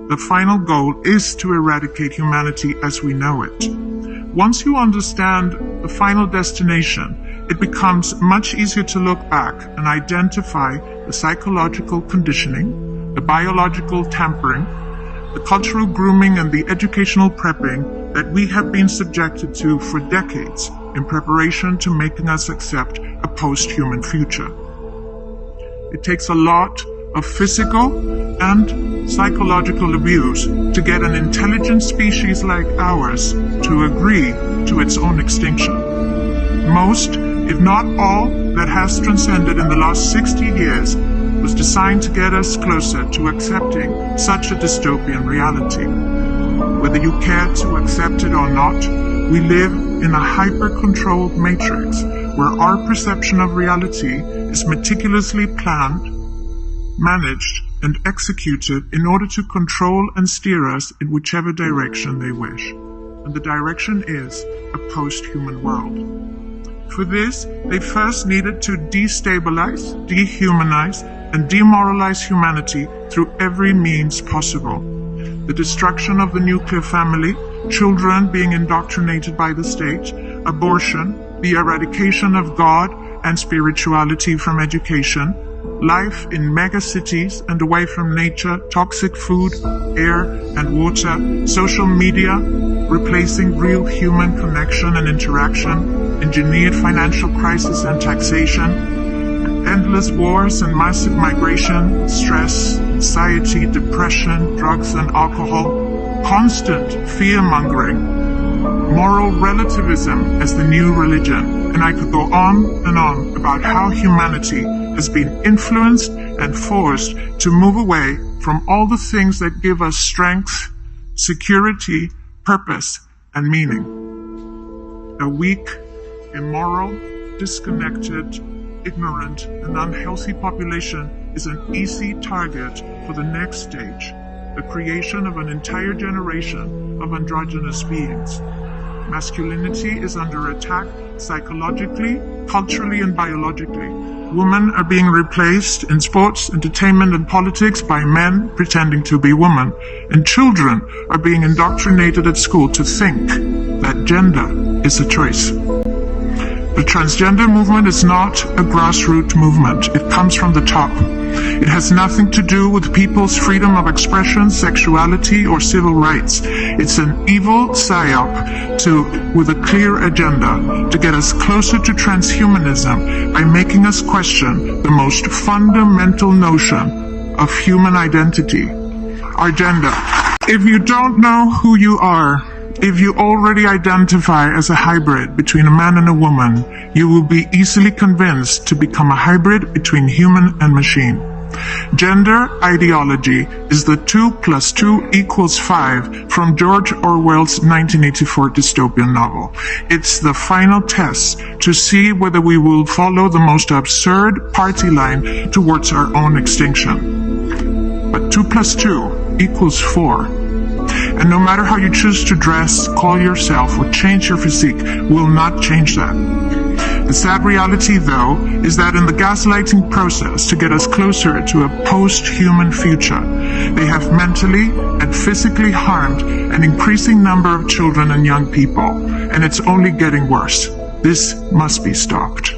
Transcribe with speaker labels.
Speaker 1: The final goal is to eradicate humanity as we know it. Once you understand the final destination, it becomes much easier to look back and identify the psychological conditioning, the biological tampering, the cultural grooming, and the educational prepping that we have been subjected to for decades in preparation to making us accept a post-human future. It takes a lot of physical and psychological abuse to get an intelligent species like ours to agree to its own extinction. Most, if not all, that has transcended in the last 60 years was designed to get us closer to accepting such a dystopian reality. Whether you care to accept it or not, we live in a hyper-controlled matrix where our perception of reality is meticulously planned, managed, and executed in order to control and steer us in whichever direction they wish. And the direction is a post-human world. For this, they first needed to destabilize, dehumanize, and demoralize humanity through every means possible. The destruction of the nuclear family, children being indoctrinated by the state, abortion, the eradication of God and spirituality from education, life in megacities and away from nature, toxic food, air and water, social media, replacing real human connection and interaction, engineered financial crisis and taxation, endless wars and massive migration, stress, anxiety, depression, drugs and alcohol, constant fear-mongering, moral relativism as the new religion, and I could go on and on about how humanity has been influenced and forced to move away from all the things that give us strength, security, purpose, and meaning. A weak, immoral, disconnected, ignorant, and unhealthy population is an easy target for the next stage, the creation of an entire generation of androgynous beings. Masculinity is under attack psychologically, culturally, and biologically. Women are being replaced in sports, entertainment, and politics by men pretending to be women. And children are being indoctrinated at school to think that gender is a choice. The transgender movement is not a grassroots movement. It comes from the top. It has nothing to do with people's freedom of expression, sexuality, or civil rights. It's an evil psyop with a clear agenda to get us closer to transhumanism by making us question the most fundamental notion of human identity, our gender. If you don't know who you are, if you already identify as a hybrid between a man and a woman, you will be easily convinced to become a hybrid between human and machine. Gender ideology is the 2 + 2 = 5 from George Orwell's 1984 dystopian novel. It's the final test to see whether we will follow the most absurd party line towards our own extinction. But 2 + 2 = 4. And no matter how you choose to dress, call yourself, or change your physique, will not change that. The sad reality, though, is that in the gaslighting process to get us closer to a post-human future, they have mentally and physically harmed an increasing number of children and young people, and it's only getting worse. This must be stopped.